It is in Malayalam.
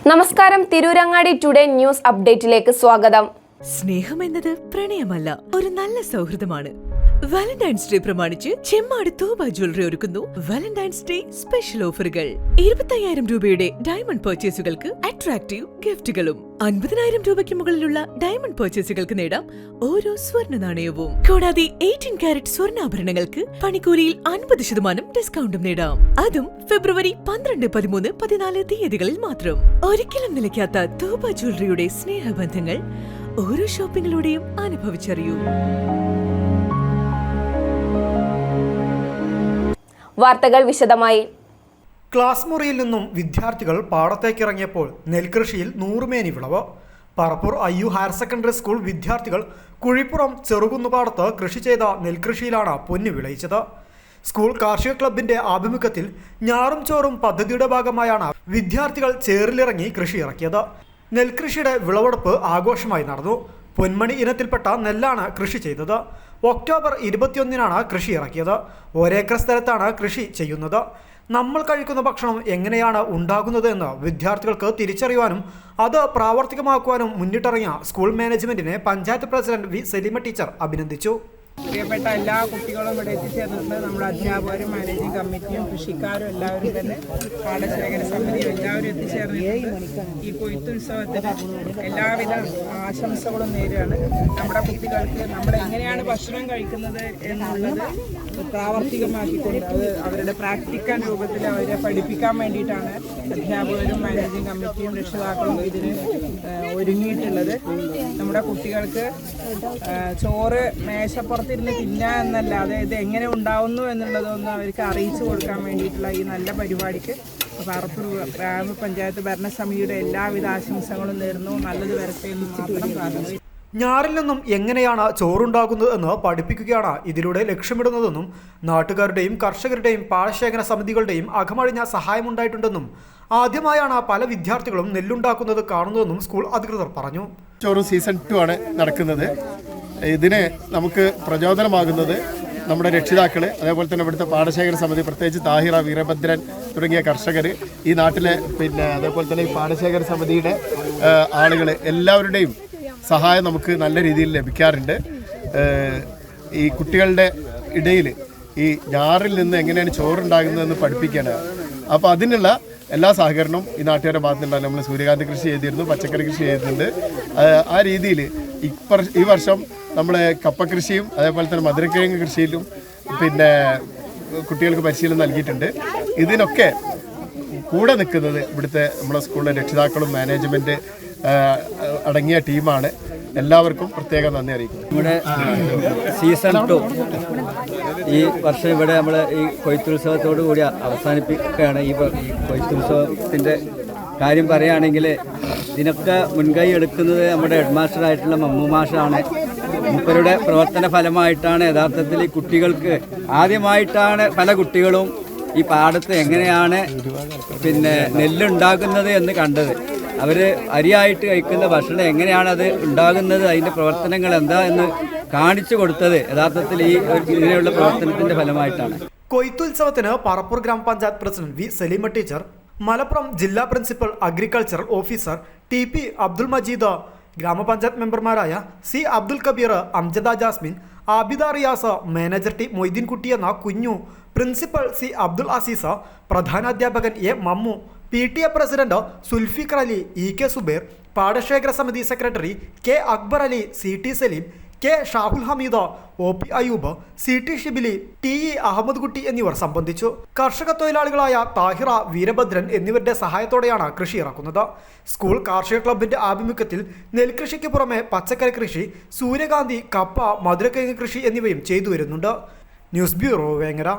നമസ്കാരം, തിരൂരങ്ങാടി ടുഡേ ന്യൂസ് അപ്ഡേറ്റിലേക്ക് സ്വാഗതം. സ്നേഹം എന്നത് പ്രണയമല്ല, ഒരു നല്ല സൗഹൃദമാണ്. വാലന്റൈൻസ് ഡേ പ്രമാണിച്ച് ചെമ്മാട് തൂബ ജ്വല്ലറി ഒരുക്കുന്നു വാലന്റൈൻസ് ഡേ സ്പെഷ്യൽ ഓഫറുകൾ. 25,000 രൂപയുടെ ഡയമണ്ട് പർച്ചേസുകൾക്ക് അട്രാക്റ്റീവ് ഗിഫ്റ്റുകളും 50,000 രൂപയ്ക്ക് മുകളിലുള്ള ഡയമണ്ട് പർച്ചേസുകൾക്ക് നേടാം ഓരോ സ്വർണ്ണ നാണയവും. കൂടാതെ 18 കാരറ്റ് സ്വർണ്ണാഭരണങ്ങൾക്ക് പണിക്കൂലിയിൽ 50% ഡിസ്കൗണ്ടും നേടാം. അതും ഫെബ്രുവരി 12, 13, 14 തീയതികളിൽ മാത്രം. ഒരിക്കലും നിലയ്ക്കാത്ത തൂബ ജ്വല്ലറിയുടെ സ്നേഹബന്ധങ്ങൾ ഓരോ ഷോപ്പിംഗിലൂടെയും അനുഭവിച്ചറിയൂ. വാർത്തകൾ വിശദമായി. ക്ലാസ് മുറിയിൽ നിന്നും വിദ്യാർത്ഥികൾ പാടത്തേക്കിറങ്ങിയപ്പോൾ നെൽകൃഷിയിൽ നൂറുമേനി വിളവ്. Parappur Ayyu higher secondary school വിദ്യാർത്ഥികൾ കുഴിപ്പുറം ചെറുകുന്നുപാടത്ത് കൃഷി ചെയ്ത നെൽകൃഷിയിലാണ് പൊന്നു വിളയിച്ചത്. സ്കൂൾ കാർഷിക ക്ലബിന്റെ ആഭിമുഖ്യത്തിൽ ഞാറും ചോറും പദ്ധതിയുടെ ഭാഗമായാണ് വിദ്യാർത്ഥികൾ ചേറിലിറങ്ങി കൃഷി ഇറക്കിയത്. നെൽകൃഷിയുടെ വിളവെടുപ്പ് ആഘോഷമായി നടന്നു. പൊന്മണി ഇനത്തിൽപ്പെട്ട നെല്ലാണ് കൃഷി ചെയ്തത്. ഒക്ടോബർ 21 കൃഷി ഇറക്കിയത്. ഒരേക്കർ സ്ഥലത്താണ് കൃഷി ചെയ്യുന്നത്. നമ്മൾ കഴിക്കുന്ന ഭക്ഷണം എങ്ങനെയാണ് ഉണ്ടാകുന്നത് എന്ന് വിദ്യാർത്ഥികൾക്ക് തിരിച്ചറിയുവാനും അത് പ്രാവർത്തികമാക്കുവാനും മുന്നിട്ടിറങ്ങിയ സ്കൂൾ മാനേജ്മെന്റിനെ panchayat president V Saleema teacher അഭിനന്ദിച്ചു. പ്രിയപ്പെട്ട എല്ലാ കുട്ടികളും ഇവിടെ എത്തിച്ചേർന്നിട്ടുണ്ട്. നമ്മുടെ അധ്യാപകരും മാനേജിംഗ് കമ്മിറ്റിയും കൃഷിക്കാരും എല്ലാവരും തന്നെ പാടശേഖര സമിതിയും എല്ലാവരും എത്തിച്ചേർന്നിട്ടുണ്ട്. ഈ കൊയ്ത്തുത്സവത്തിന് എല്ലാവിധ ആശംസകളും നേരുകയാണ്. നമ്മുടെ കുട്ടികൾക്ക് നമ്മൾ എങ്ങനെയാണ് ഭക്ഷണം കഴിക്കുന്നത് എന്നുള്ളത് പ്രാവർത്തികമാക്കിക്കൊണ്ട് അത് അവരുടെ പ്രാക്ടിക്കൽ രൂപത്തിൽ അവരെ പഠിപ്പിക്കാൻ വേണ്ടിയിട്ടാണ് അധ്യാപകരും മാനേജിംഗ് കമ്മിറ്റിയും രക്ഷിതാക്കളും ഇതിന് ഒരുങ്ങിയിട്ടുള്ളത്. നമ്മുടെ കുട്ടികൾക്ക് ചോറ് മേശപ്പുറത്തിരുന്ന് തിന്നുക എന്നല്ലാതെ ഇത് എങ്ങനെ ഉണ്ടാവുന്നു എന്നുള്ളതൊന്നും അവർക്ക് അറിയിച്ചു കൊടുക്കാൻ വേണ്ടിയിട്ടുള്ള ഈ നല്ല പരിപാടിക്ക് പറപ്പൂർ ഗ്രാമപഞ്ചായത്ത് ഭരണസമിതിയുടെ എല്ലാവിധ ആശംസകളും നേർന്നു. നല്ലത് വരട്ടെ എന്ന് മാത്രം പ്രാർത്ഥിച്ചു. ഞാറിൽ നിന്നും എങ്ങനെയാണ് ചോറുണ്ടാകുന്നത് എന്ന് പഠിപ്പിക്കുകയാണ് ഇതിലൂടെ ലക്ഷ്യമിടുന്നതെന്നും നാട്ടുകാരുടെയും കർഷകരുടെയും പാടശേഖര സമിതികളുടെയും അകമഴിഞ്ഞ സഹായമുണ്ടായിട്ടുണ്ടെന്നും ആദ്യമായാണ് പല വിദ്യാർത്ഥികളും നെല്ലുണ്ടാക്കുന്നത് കാണുന്നതെന്നും സ്കൂൾ അധികൃതർ പറഞ്ഞു. ചോറും സീസൺ 2 ആണ് നടക്കുന്നത്. ഇതിന് നമുക്ക് പ്രചോദനമാകുന്നത് നമ്മുടെ രക്ഷിതാക്കൾ, അതേപോലെ തന്നെ ഇവിടുത്തെ പാടശേഖര സമിതി, പ്രത്യേകിച്ച് താഹിറ, വീരഭദ്രൻ തുടങ്ങിയ കർഷകർ, ഈ നാട്ടിലെ അതേപോലെ തന്നെ ഈ പാടശേഖര സമിതിയുടെ ആളുകൾ എല്ലാവരുടെയും സഹായം നമുക്ക് നല്ല രീതിയിൽ ലഭിക്കാറുണ്ട്. ഈ കുട്ടികളുടെ ഇടയിൽ ഈ ഞാറിൽ നിന്ന് എങ്ങനെയാണ് ചോറുണ്ടാകുന്നതെന്ന് പഠിപ്പിക്കാനാണ്. അപ്പോൾ അതിനുള്ള എല്ലാ സഹകരണവും ഈ നാട്ടുകാരുടെ ഭാഗത്തുനിന്നുണ്ടാകും. നമ്മൾ സൂര്യകാന്തി കൃഷി ചെയ്തിരുന്നു, പച്ചക്കറി കൃഷി ചെയ്തിട്ടുണ്ട്. ആ രീതിയിൽ ഈ വർഷം നമ്മൾ കപ്പ കൃഷിയും അതേപോലെ തന്നെ മധുരക്കിഴങ്ങ് കൃഷിയിലും കുട്ടികൾക്ക് പരിശീലനം നൽകിയിട്ടുണ്ട്. ഇതിനൊക്കെ കൂടെ നിൽക്കുന്നത് ഇവിടുത്തെ നമ്മുടെ സ്കൂളിലെ രക്ഷിതാക്കളും മാനേജ്മെൻറ്റ് അടങ്ങിയ ടീമാണ്. എല്ലാവർക്കും പ്രത്യേകം നന്ദി അറിയിക്കുന്നു. ഇവിടെ സീസൺ 2 ഈ വർഷം ഇവിടെ നമ്മൾ ഈ കൊയ്ത്തുത്സവത്തോടു കൂടി അവസാനിപ്പിക്കുകയാണ്. ഈ കൊയ്ത്തുത്സവത്തിൻ്റെ കാര്യം പറയുകയാണെങ്കിൽ ഇതിനൊക്കെ മുൻകൈ എടുക്കുന്നത് നമ്മുടെ ഹെഡ് മാസ്റ്ററായിട്ടുള്ള മമ്മു മാഷാണ്. മൂപ്പരുടെ പ്രവർത്തന ഫലമായിട്ടാണ് യഥാർത്ഥത്തിൽ ഈ കുട്ടികൾക്ക് ആദ്യമായിട്ടാണ് പല കുട്ടികളും ഈ പാടത്ത് എങ്ങനെയാണ് നെല്ലുണ്ടാക്കുന്നത് എന്ന് കണ്ടത്. അവർ അരിയായിട്ട് കഴിക്കുന്ന ഭക്ഷണം എങ്ങനെയാണ് അത് ഉണ്ടാകുന്നത്, അതിൻ്റെ പ്രവർത്തനങ്ങൾ എന്താ എന്ന് കാണിച്ചു കൊടുത്തത് യഥാർത്ഥത്തിൽ ഈ ഇങ്ങനെയുള്ള പ്രവർത്തനത്തിൻ്റെ ഫലമായിട്ടാണ്. കൊയ്ത്തുത്സവത്തിന് പറപ്പൂർ ഗ്രാമപഞ്ചായത്ത് president V Saleema teacher, Malappuram ജില്ലാ principal agricultural officer TP Abdul Majeed, ഗ്രാമപഞ്ചായത്ത് മെമ്പർമാരായ C Abdul Kabeer, Amjada Jasmin, Abida Riyas, manager T Moideen Kutty എന്ന കുഞ്ഞു, പ്രിൻസിപ്പൽ C അബ്ദുൽ അസീസ, പ്രധാനാധ്യാപകൻ A Mammu, PTA president Zulfiqar Ali, EK Zubair, പാടശേഖര സമിതി secretary K Akbar Ali, CT Saleem, K Shahul Hameeda, OP Ayub, CT Shibili, TE Ahammed Kutty എന്നിവർ സംബന്ധിച്ചു. കർഷക തൊഴിലാളികളായ താഹിറ, വീരഭദ്രൻ എന്നിവരുടെ സഹായത്തോടെയാണ് കൃഷി ഇറക്കുന്നത്. സ്കൂൾ കാർഷിക ക്ലബിന്റെ ആഭിമുഖ്യത്തിൽ നെൽകൃഷിക്ക് പുറമെ പച്ചക്കറി കൃഷി, സൂര്യകാന്തി, കപ്പ, മധുരക്കിഴങ്ങ് കൃഷി എന്നിവയും ചെയ്തു വരുന്നുണ്ട്. News bureau, Vengara.